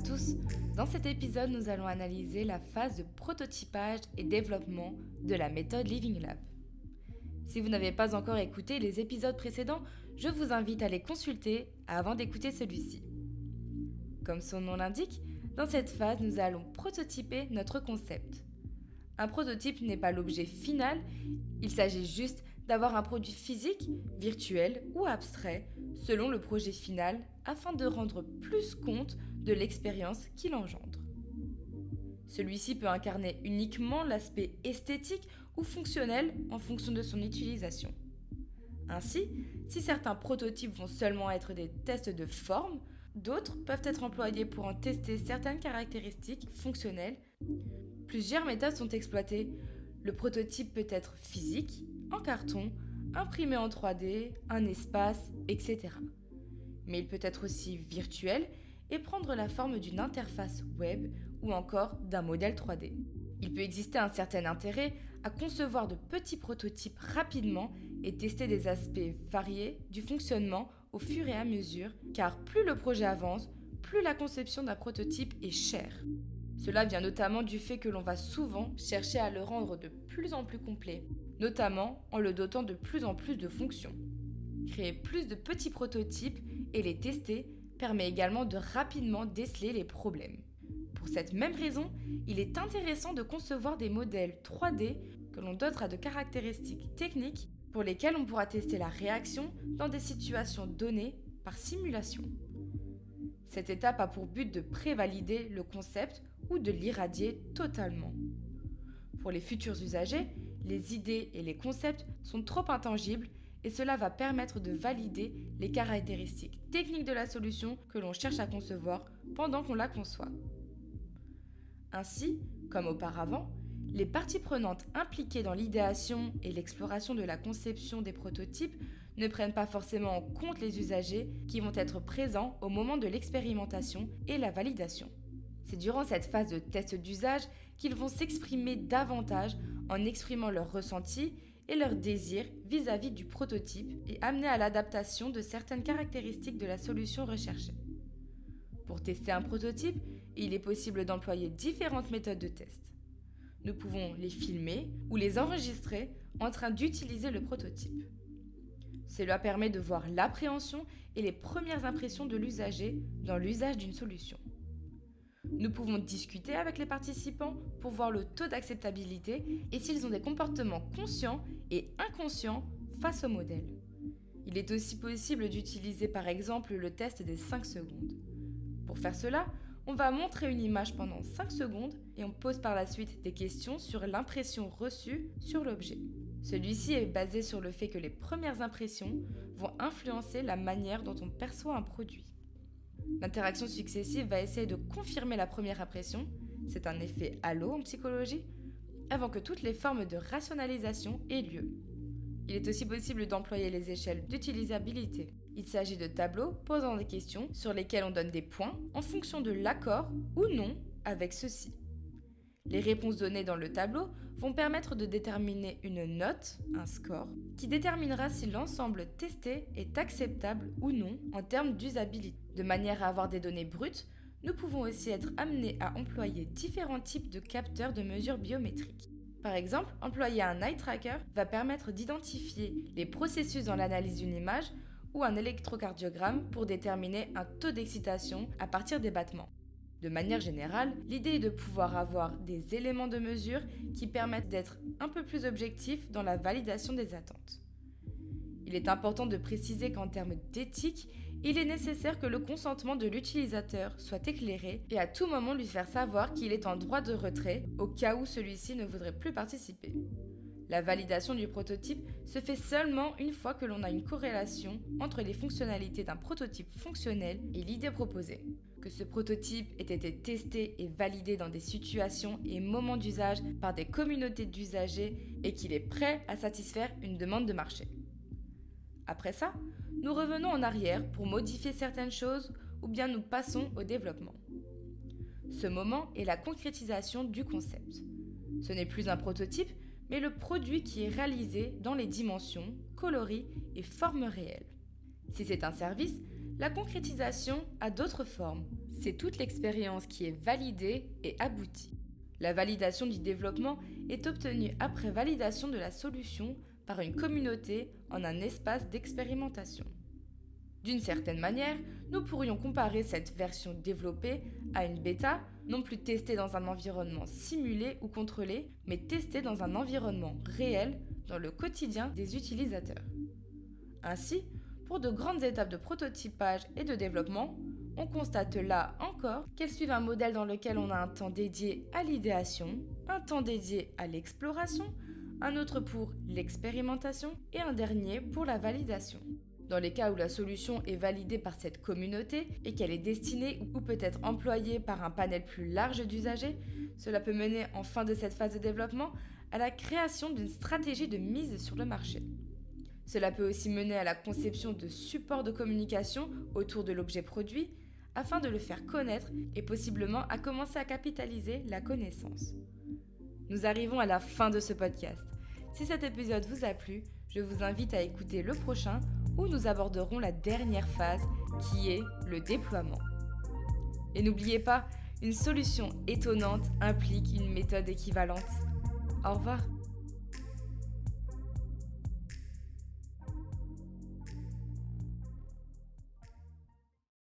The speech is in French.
tous, dans cet épisode nous allons analyser la phase de prototypage et développement de la méthode Living Lab. Si vous n'avez pas encore écouté les épisodes précédents, je vous invite à les consulter avant d'écouter celui-ci. Comme son nom l'indique, dans cette phase nous allons prototyper notre concept. Un prototype n'est pas l'objet final, il s'agit juste d'avoir un produit physique, virtuel ou abstrait, selon le projet final, afin de rendre plus compte de l'expérience qu'il engendre. Celui-ci peut incarner uniquement l'aspect esthétique ou fonctionnel en fonction de son utilisation. Ainsi, si certains prototypes vont seulement être des tests de forme, d'autres peuvent être employés pour en tester certaines caractéristiques fonctionnelles. Plusieurs méthodes sont exploitées. Le prototype peut être physique, en carton, imprimé en 3D, un espace, etc. Mais il peut être aussi virtuel et prendre la forme d'une interface web ou encore d'un modèle 3D. Il peut exister un certain intérêt à concevoir de petits prototypes rapidement et tester des aspects variés du fonctionnement au fur et à mesure, car plus le projet avance, plus la conception d'un prototype est chère. Cela vient notamment du fait que l'on va souvent chercher à le rendre de plus en plus complet, notamment en le dotant de plus en plus de fonctions. Créer plus de petits prototypes et les tester permet également de rapidement déceler les problèmes. Pour cette même raison, il est intéressant de concevoir des modèles 3D que l'on dotera de caractéristiques techniques pour lesquelles on pourra tester la réaction dans des situations données par simulation. Cette étape a pour but de prévalider le concept ou de l'irradier totalement. Pour les futurs usagers, les idées et les concepts sont trop intangibles et cela va permettre de valider les caractéristiques techniques de la solution que l'on cherche à concevoir pendant qu'on la conçoit. Ainsi, comme auparavant, les parties prenantes impliquées dans l'idéation et l'exploration de la conception des prototypes ne prennent pas forcément en compte les usagers qui vont être présents au moment de l'expérimentation et la validation. C'est durant cette phase de test d'usage qu'ils vont s'exprimer davantage en exprimant leurs ressentis et leurs désirs vis-à-vis du prototype et amener à l'adaptation de certaines caractéristiques de la solution recherchée. Pour tester un prototype, il est possible d'employer différentes méthodes de test. Nous pouvons les filmer ou les enregistrer en train d'utiliser le prototype. Cela permet de voir l'appréhension et les premières impressions de l'usager dans l'usage d'une solution. Nous pouvons discuter avec les participants pour voir le taux d'acceptabilité et s'ils ont des comportements conscients et inconscients face au modèle. Il est aussi possible d'utiliser par exemple le test des 5 secondes. Pour faire cela, on va montrer une image pendant 5 secondes et on pose par la suite des questions sur l'impression reçue sur l'objet. Celui-ci est basé sur le fait que les premières impressions vont influencer la manière dont on perçoit un produit. L'interaction successive va essayer de confirmer la première impression, c'est un effet halo en psychologie, avant que toutes les formes de rationalisation aient lieu. Il est aussi possible d'employer les échelles d'utilisabilité. Il s'agit de tableaux posant des questions sur lesquels on donne des points en fonction de l'accord ou non avec ceux-ci. Les réponses données dans le tableau vont permettre de déterminer une note, un score, qui déterminera si l'ensemble testé est acceptable ou non en termes d'usabilité. De manière à avoir des données brutes, nous pouvons aussi être amenés à employer différents types de capteurs de mesures biométriques. Par exemple, employer un eye tracker va permettre d'identifier les processus dans l'analyse d'une image ou un électrocardiogramme pour déterminer un taux d'excitation à partir des battements. De manière générale, l'idée est de pouvoir avoir des éléments de mesure qui permettent d'être un peu plus objectifs dans la validation des attentes. Il est important de préciser qu'en termes d'éthique, il est nécessaire que le consentement de l'utilisateur soit éclairé et à tout moment lui faire savoir qu'il est en droit de retrait au cas où celui-ci ne voudrait plus participer. La validation du prototype se fait seulement une fois que l'on a une corrélation entre les fonctionnalités d'un prototype fonctionnel et l'idée proposée. Que ce prototype ait été testé et validé dans des situations et moments d'usage par des communautés d'usagers et qu'il est prêt à satisfaire une demande de marché. Après ça, nous revenons en arrière pour modifier certaines choses ou bien nous passons au développement. Ce moment est la concrétisation du concept. Ce n'est plus un prototype, mais le produit qui est réalisé dans les dimensions, coloris et formes réelles. Si c'est un service, La concrétisation a d'autres formes. C'est toute l'expérience qui est validée et aboutie. La validation du développement est obtenue après validation de la solution par une communauté en un espace d'expérimentation. D'une certaine manière, nous pourrions comparer cette version développée à une bêta, non plus testée dans un environnement simulé ou contrôlé, mais testée dans un environnement réel dans le quotidien des utilisateurs. Ainsi, pour de grandes étapes de prototypage et de développement, on constate là encore qu'elles suivent un modèle dans lequel on a un temps dédié à l'idéation, un temps dédié à l'exploration, un autre pour l'expérimentation et un dernier pour la validation. Dans les cas où la solution est validée par cette communauté et qu'elle est destinée ou peut être employée par un panel plus large d'usagers, cela peut mener en fin de cette phase de développement à la création d'une stratégie de mise sur le marché. Cela peut aussi mener à la conception de supports de communication autour de l'objet produit afin de le faire connaître et possiblement à commencer à capitaliser la connaissance. Nous arrivons à la fin de ce podcast. Si cet épisode vous a plu, je vous invite à écouter le prochain où nous aborderons la dernière phase qui est le déploiement. Et n'oubliez pas, une solution étonnante implique une méthode équivalente. Au revoir.